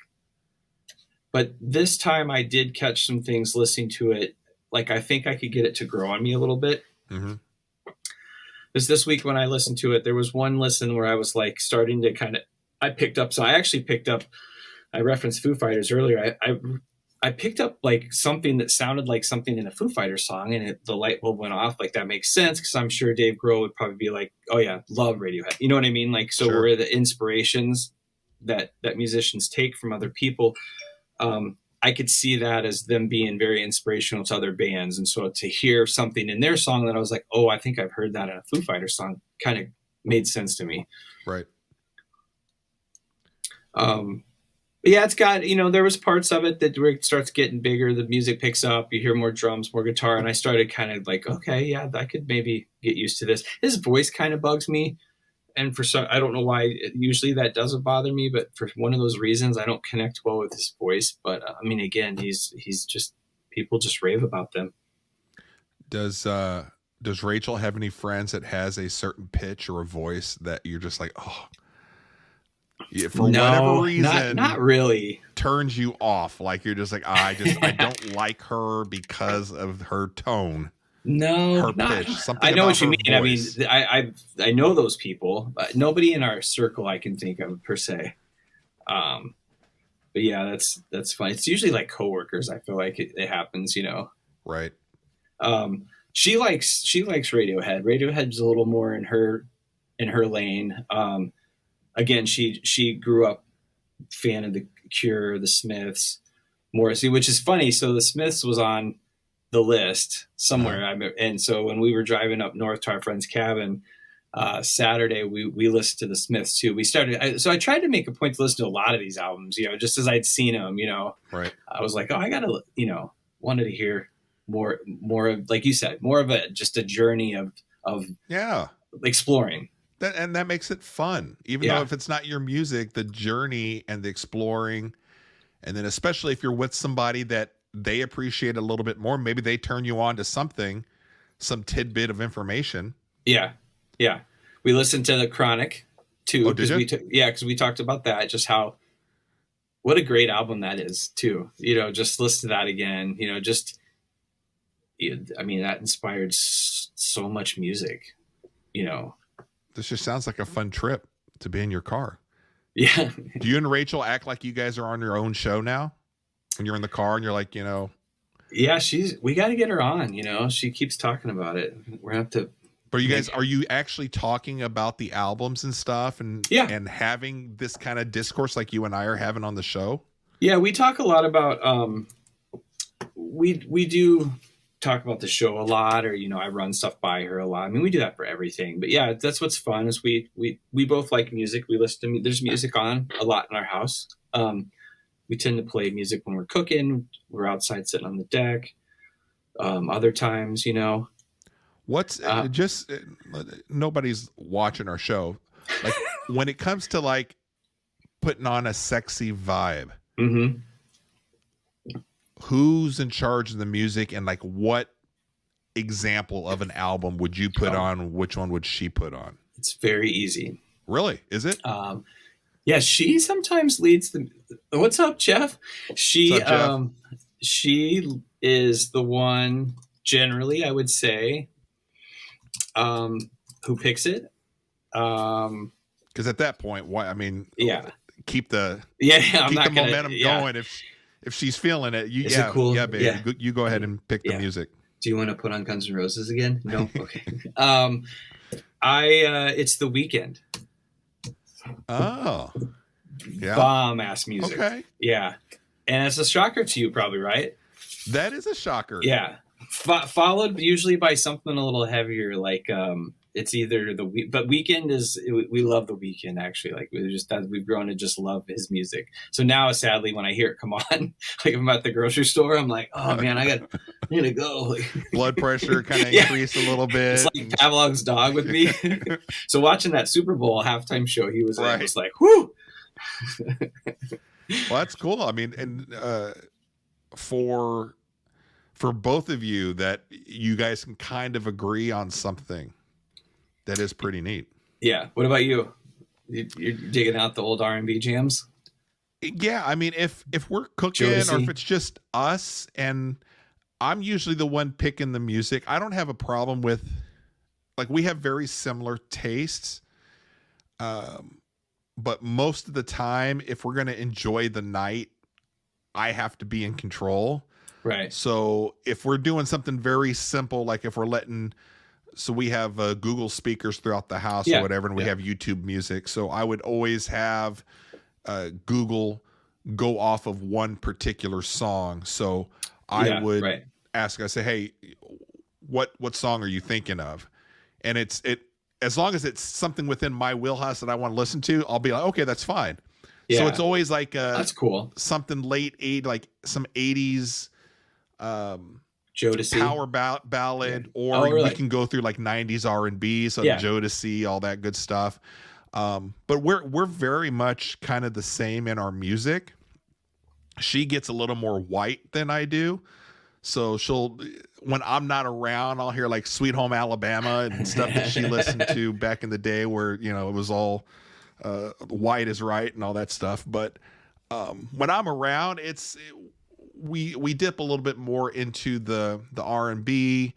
But this time I did catch some things listening to it. Like, I think I could get it to grow on me a little bit. Mm-hmm. Because this week when I listened to it, there was one listen where I was like starting to I referenced Foo Fighters earlier. I picked up like something that sounded like something in a Foo Fighters song, and the light bulb went off. Like, that makes sense, because I'm sure Dave Grohl would probably be like, oh yeah, love Radiohead. You know what I mean? Like, so where the inspirations that musicians take from other people, I could see that as them being very inspirational to other bands. And so to hear something in their song that I was like, oh, I think I've heard that in a Foo Fighters song, kind of made sense to me. Right. But yeah, it's got, there was parts of it that where it starts getting bigger. The music picks up, you hear more drums, more guitar. And I started kind of like, okay, yeah, I could maybe get used to this. His voice kind of bugs me. And for some, I don't know why. Usually that doesn't bother me, but for one of those reasons, I don't connect well with his voice. But I mean, again, he's just, people just rave about them. Does Rachel have any friends that has a certain pitch or a voice that you're just like, oh, yeah, for whatever reason, not really turns you off? Like, you're just like, I don't like her because of her tone. No, pitch, I know what you mean. Voice. I mean, I know those people, but nobody in our circle I can think of per se. But yeah, that's fine. It's usually like coworkers. I feel like it happens, Right. She likes Radiohead. Radiohead's a little more in her lane. Again, she grew up fan of the Cure, the Smiths, Morrissey, which is funny. So the Smiths was on the list somewhere. And so when we were driving up north to our friend's cabin, Saturday we listened to the Smiths too. So I tried to make a point to listen to a lot of these albums, just as I'd seen them, Right. I was like, oh, I gotta, wanted to hear more of, like you said, more of just a journey of exploring. That makes it fun, even though if it's not your music, the journey and the exploring, and then especially if you're with somebody that they appreciate a little bit more, maybe they turn you on to some tidbit of information. Yeah. Yeah. We listened to the Chronic too. Oh, did you? Because we talked about that, just what a great album that is too. Just listen to that again, that inspired so much music, This just sounds like a fun trip to be in your car. Yeah. Do you and Rachel act like you guys are on your own show now when you're in the car and you're like, Yeah, we got to get her on, she keeps talking about it. We're going to have to. But are you actually talking about the albums and stuff and having this kind of discourse like you and I are having on the show? Yeah, we talk a lot about, we do talk about the show a lot, or, I run stuff by her a lot. I mean, we do that for everything, but yeah, that's what's fun is we both like music. We listen to, there's music on a lot in our house. We tend to play music when we're cooking, we're outside sitting on the deck. Other times, What's nobody's watching our show. Like when it comes to like putting on a sexy vibe, who's in charge of the music, and like what example of an album would you put on? Which one would she put on? It's very easy. Really? Is it? Yeah, she sometimes leads the. What's up, Jeff? She is the one generally, I would say, who picks it. Because at that point, keep the momentum going. If she's feeling it, baby, you go ahead and pick the music. Do you want to put on Guns N' Roses again? No, okay. It's The Weeknd. Oh, yeah, bomb ass music. Okay, yeah, and it's a shocker to you, probably, right? That is a shocker. Yeah, followed usually by something a little heavier, like it's either but Weeknd is, we love The Weeknd, actually. Like we've grown to just love his music. So now, sadly, when I hear it come on, like if I'm at the grocery store, I'm like, oh man, I gotta go. Blood pressure kind of increased a little bit. It's like Pavlov's dog with me. So watching that Super Bowl halftime show, he was right. Just like, whoo. Well, that's cool. I mean, and for both of you, that you guys can kind of agree on something. That is pretty neat. Yeah. What about you? You're digging out the old R&B jams? Yeah. I mean, if we're cooking or if it's just us, and I'm usually the one picking the music, I don't have a problem with, like, we have very similar tastes. But most of the time, if we're going to enjoy the night, I have to be in control. Right. So if we're doing something very simple, like if we're so we have Google speakers throughout the house or whatever, and we have YouTube music. So I would always have Google go off of one particular song. So I would ask, I say, hey, what song are you thinking of? And as long as it's something within my wheelhouse that I want to listen to, I'll be like, okay, that's fine. Yeah. So it's always like that's cool. Something late 80s, like some 80s Jodeci power ballad, or we can go through like 90s R&B, so Jodeci, all that good stuff. But we're very much kind of the same in our music. She gets a little more white than I do. So when I'm not around, I'll hear like Sweet Home Alabama and stuff that she listened to back in the day where, it was all white is right and all that stuff. But when I'm around, we dip a little bit more into the R&B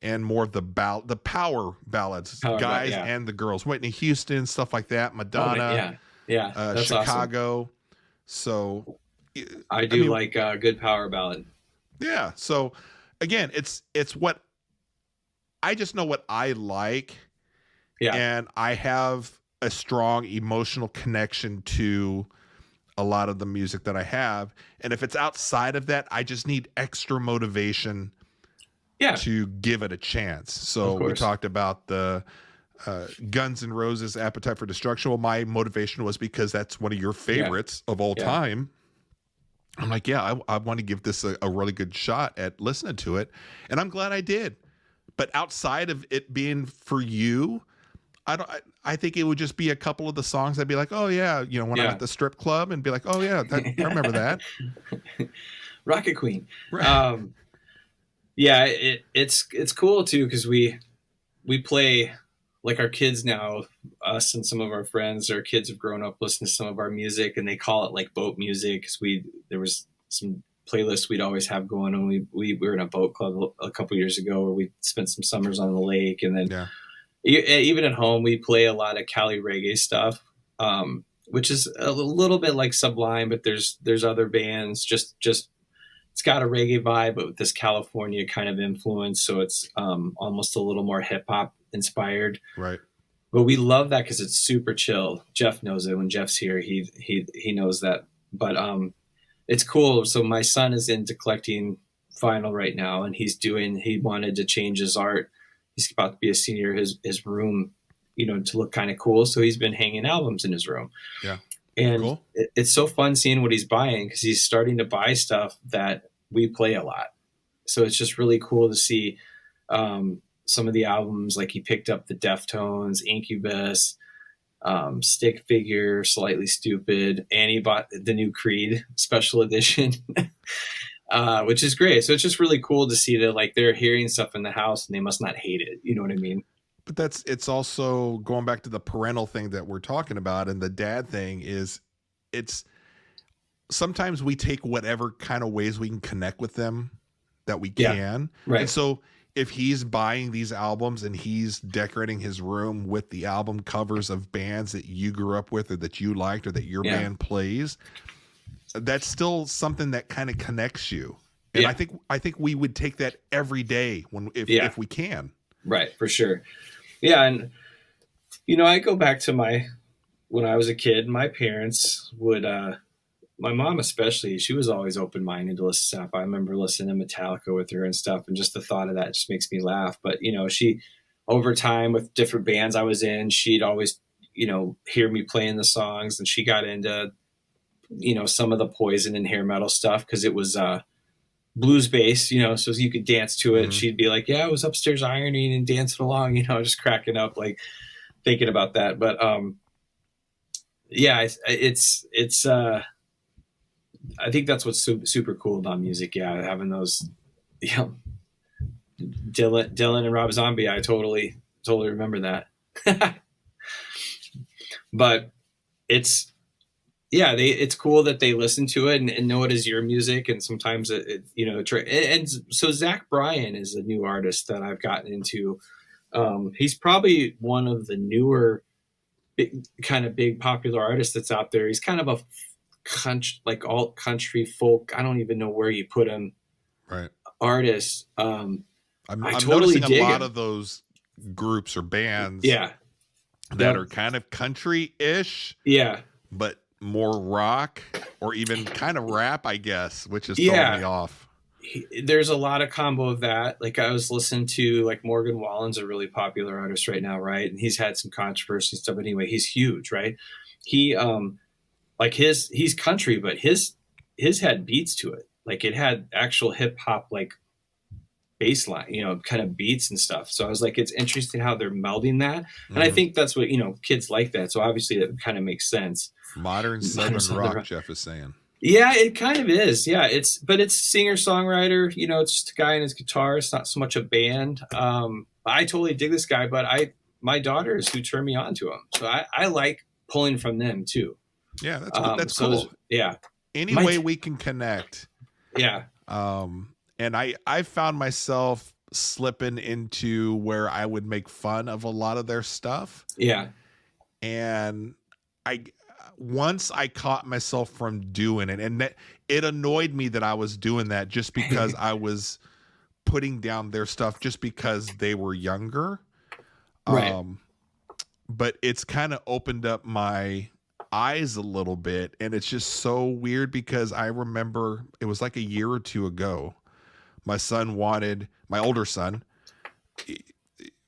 and more of the power ballads, guys and the girls, Whitney Houston, stuff like that, Madonna, that's Chicago. Awesome. So I do like a good power ballad. Yeah. So again, it's what I just know what I like. Yeah. And I have a strong emotional connection to a lot of the music that I have. And if it's outside of that, I just need extra motivation to give it a chance. So we talked about the Guns N' Roses Appetite for Destruction. Well, my motivation was because that's one of your favorites of all time. I'm like, yeah, I want to give this a really good shot at listening to it. And I'm glad I did. But outside of it being for you, I think it would just be a couple of the songs I'd be like, oh yeah, when I'm at the strip club, and be like, oh yeah, I remember that. Rocket Queen. Right. Yeah, it's cool too, because we play, like, our kids now, us and some of our friends, our kids have grown up listening to some of our music, and they call it like boat music, because there was some playlists we'd always have going on. We were in a boat club a couple years ago where we spent some summers on the lake, and then even at home we play a lot of Cali reggae stuff, which is a little bit like Sublime, but there's other bands, just it's got a reggae vibe, but with this California kind of influence. So it's almost a little more hip hop inspired. Right. But we love that because it's super chill. Jeff knows it. When Jeff's here, he knows that. But it's cool. So my son is into collecting vinyl right now, and he wanted to change his art. He's about to be a senior. His room, to look kind of cool. So he's been hanging albums in his room. Yeah. And cool. It's so fun seeing what he's buying, because he's starting to buy stuff that we play a lot. So it's just really cool to see some of the albums. Like, he picked up the Deftones, Incubus, Stick Figure, Slightly Stupid, and he bought the new Creed special edition, which is great. So it's just really cool to see that, like, they're hearing stuff in the house and they must not hate it. You know what I mean? But it's also going back to the parental thing that we're talking about, and the dad thing is, it's sometimes we take whatever kind of ways we can connect with them that we can. Right. And so if he's buying these albums and he's decorating his room with the album covers of bands that you grew up with, or that you liked, or that your band plays, that's still something that kind of connects you. And I think we would take that every day if we can. Right, for sure. Yeah, and I go back to when I was a kid, my parents would my mom especially, she was always open-minded to listen to stuff. I remember listening to Metallica with her and stuff, and just the thought of that just makes me laugh. But she, over time, with different bands I was in, she'd always hear me playing the songs, and she got into some of the Poison and hair metal stuff, because it was blues based, so you could dance to it. Mm-hmm. She'd be like, yeah, I was upstairs ironing and dancing along, just cracking up, like, thinking about that. But it's I think that's what's super cool about music. Yeah, having those, Dylan and Rob Zombie, I totally remember that. But it's cool that they listen to it and know it as your music. And sometimes and so Zach Bryan is a new artist that I've gotten into. He's probably one of the newer big popular artists that's out there. He's kind of a country, like alt country folk, I don't even know where you put him, right, artist. I'm totally noticing a lot of those groups or bands that are kind of country-ish, but more rock, or even kind of rap, I guess, which is throwing me off. There's a lot of combo of that. Like, I was listening to, like, Morgan Wallen's a really popular artist right now, right? And he's had some controversy and stuff. But anyway, he's huge, right? He like he's country, but his had beats to it. Like, it had actual hip hop, like, bass line, kind of beats and stuff. So I was like, it's interesting how they're melding that. And I think that's what, kids like that. So obviously that kind of makes sense. Modern Southern rock, Jeff is saying. Yeah, it kind of is. Yeah, it's singer-songwriter. It's just a guy and his guitar. It's not so much a band. I totally dig this guy, but my daughters who turned me on to him. So I like pulling from them too. Yeah, that's cool. Yeah. Any way we can connect. Yeah. And I found myself slipping into where I would make fun of a lot of their stuff. Yeah. And once I caught myself from doing it, and that it annoyed me that I was doing that, just because I was putting down their stuff just because they were younger. Right. But it's kind of opened up my eyes a little bit, and it's just so weird, because I remember it was like a year or two ago, my older son,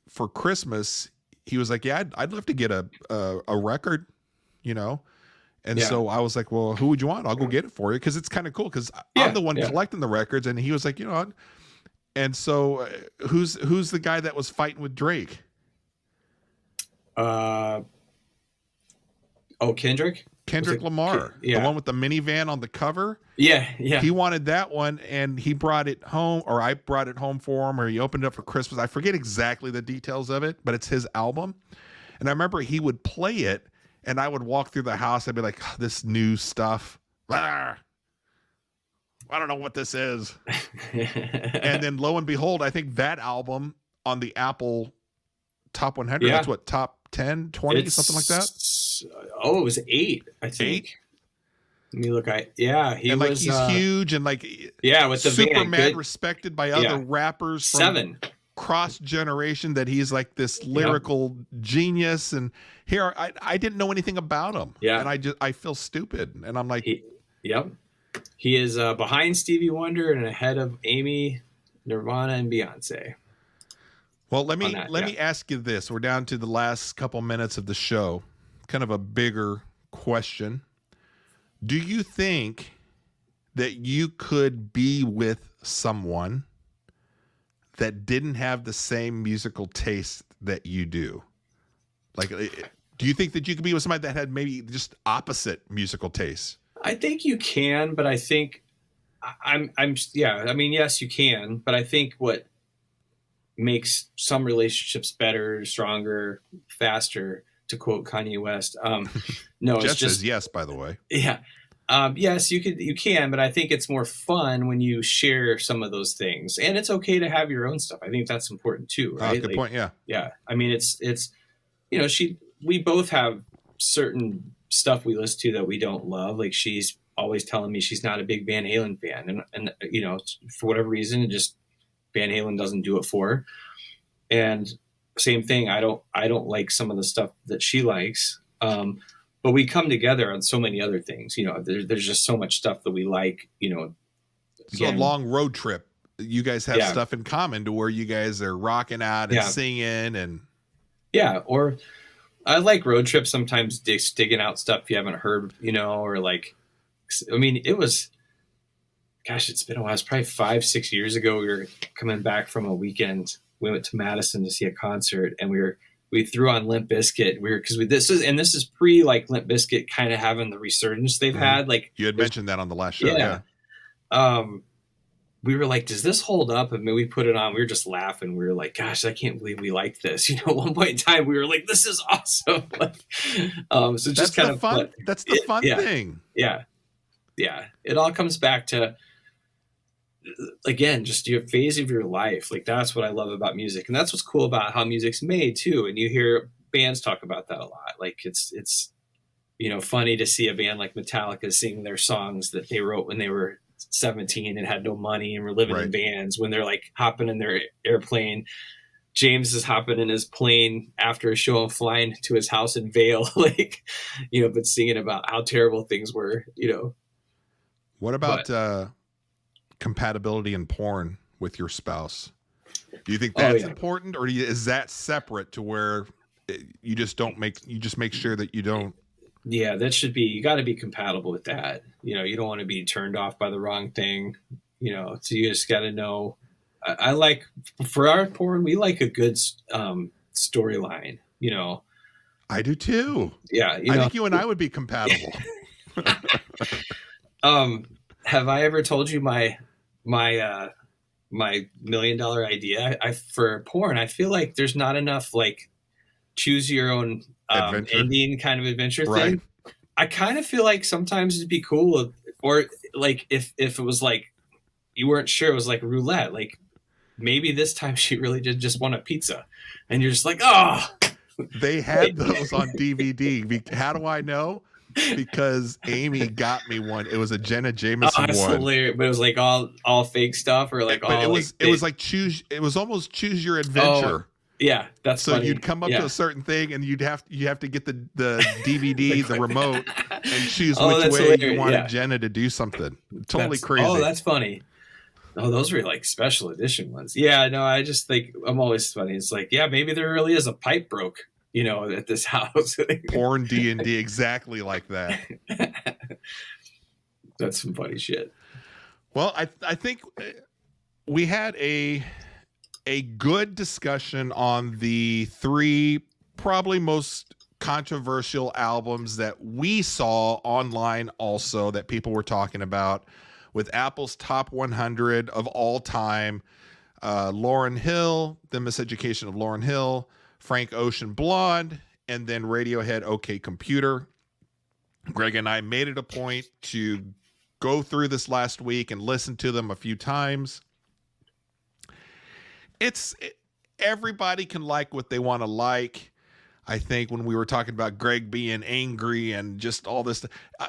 for Christmas, he was like, yeah, I'd love to get a record, you know? And Yeah. so I was like, well, who would you want? I'll go get it for you. Cause it's kind of cool. Cause Yeah, I'm the one yeah. collecting the records. And he was like, you know, and so who's the guy that was fighting with Drake? Kendrick? Kendrick Lamar, yeah. the one with the minivan on the cover. Yeah. He wanted that one, and he brought it home, or I brought it home for him, or he opened it up for Christmas. I forget exactly the details of it, but it's his album. And I remember he would play it, and I would walk through the house. I'd be like, oh, this new stuff. I don't know what this is. And then lo and behold, I think that album on the Apple Top 100, that's what, top 10, 20, something like that? Oh, it was 8, I think. 8? Let me look. He and like was, he's huge and like with the super band, mad, respected by other rappers from 7 cross generation, that he's like this lyrical genius. And here I didn't know anything about him. Yeah. And I feel stupid. And I'm like, he is behind Stevie Wonder and ahead of Amy, Nirvana, and Beyonce. well, let me ask you this. We're down to the last couple minutes of the show. Kind of a bigger question. Do you think that you could be with someone that didn't have the same musical taste that you do? Like, do you think that you could be with somebody that had maybe just opposite musical tastes? I think you can, but I think I mean, yes, you can, but I think what makes some relationships better, stronger, faster, to quote Kanye West. No, Jeff it's just says yes, by the way. Yeah. Yes, you can, but I think it's more fun when you share some of those things, and it's okay to have your own stuff. I think that's important too, right? Good point. Yeah. Yeah. I mean, it's, you know, we both have certain stuff we listen to that we don't love. Like, she's always telling me she's not a big Van Halen fan, and you know, for whatever reason, it just, Van Halen doesn't do it for her. And same thing. I don't like some of the stuff that she likes. But we come together on so many other things. You know, there's just so much stuff that we like, you know. So a long road trip, you guys have stuff in common to where you guys are rocking out and singing and. Yeah. Or I like road trips sometimes, digging out stuff you haven't heard, you know, or like, I mean, it was, gosh, it's been a while. It's probably 5-6 years ago. We were coming back from a weekend. We went to Madison to see a concert, and we threw on Limp Bizkit. This is pre like Limp Bizkit kind of having the resurgence they've had. Like, you had mentioned that on the last show. Yeah. We were like, does this hold up? And we put it on. We were just laughing. We were like, gosh, I can't believe we like this. You know, at one point in time, we were like, this is awesome. Like, so just that's kind of fun. That's the fun thing. Yeah. Yeah. It all comes back to, again, just your phase of your life. Like, that's what I love about music. And that's what's cool about how music's made too. And you hear bands talk about that a lot. Like, it's, you know, funny to see a band like Metallica sing their songs that they wrote when they were 17 and had no money and were living in vans, when they're like hopping in their airplane. James is hopping in his plane after a show and flying to his house in Vail, like, you know, but singing about how terrible things were, you know. What about, compatibility in porn with your spouse? Do you think that's important, or is that separate to where you just make sure that you don't? Yeah, that should be, you got to be compatible with that. You know, you don't want to be turned off by the wrong thing, you know, so you just got to know. I like, for our porn, we like a good storyline, you know. I do too. Yeah. I think you and I would be compatible. Have I ever told you my $1 million idea? For porn, I feel like there's not enough like choose your own ending kind of adventure thing. I kind of feel like sometimes it'd be cool, or like if it was like you weren't sure, it was like roulette. Like, maybe this time she really did just want a pizza, and you're just like, oh. They had those on DVD. How do I know? Because Amy got me one. It was a Jenna Jameson one. Hilarious. But it was like all fake stuff, or like it was like it was almost choose your adventure. Yeah, that's so funny. You'd come up to a certain thing, and you have to get the DVD, the remote, and choose which way you wanted Jenna to do something. Totally crazy. Oh, that's funny. Oh, those were like special edition ones. Yeah, no, I just think I'm always funny. It's like, yeah, maybe there really is a pipe broke. at this house. Porn D&D, exactly like that. That's some funny shit. Well, I think we had a good discussion on the 3 probably most controversial albums that we saw online also that people were talking about, with Apple's top 100 of all time, Lauryn Hill, The Miseducation of Lauryn Hill, Frank Ocean Blonde, and then Radiohead OK Computer. Greg and I made it a point to go through this last week and listen to them a few times. Everybody can like what they want to like. I think when we were talking about Greg being angry and just all this,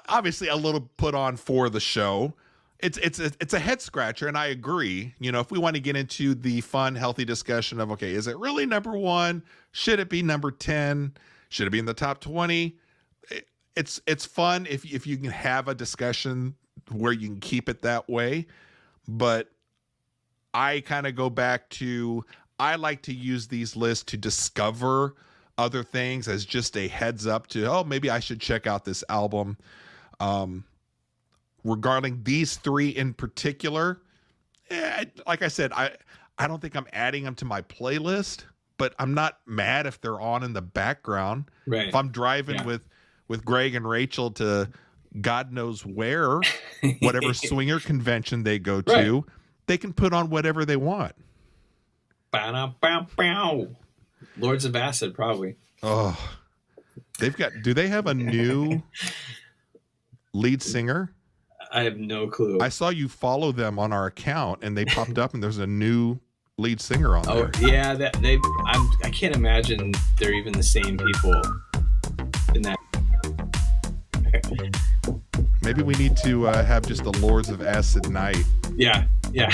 obviously a little put on for the show. It's a head scratcher, and I agree. If we want to get into the fun, healthy discussion of, okay, is it really number 1? Should it be number 10? Should it be in the top 20? It's fun if you can have a discussion where you can keep it that way. But I kind of go back to, I like to use these lists to discover other things as just a heads up to, oh, maybe I should check out this album. Regarding these 3 in particular, like I said, I don't think I'm adding them to my playlist, but I'm not mad if they're on in the background. Right. If I'm driving with Greg and Rachel to God knows where, whatever swinger convention they go to, they can put on whatever they want. Bow. Lords of Acid, probably. Oh, do they have a new lead singer? I have no clue. I saw you follow them on our account, and they popped up, and there's a new lead singer on there. Oh yeah, I can't imagine they're even the same people in that. Maybe we need to have just a Lords of Acid night. Yeah. Yeah,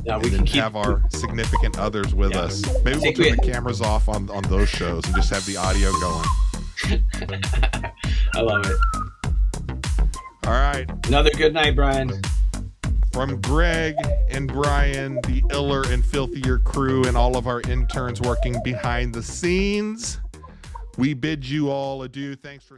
We can have our significant others with us. Maybe we'll turn the cameras off on those shows and just have the audio going. I love it. All right. Another good night, Brian. From Greg and Brian, the iller and filthier crew, and all of our interns working behind the scenes, we bid you all adieu. Thanks for...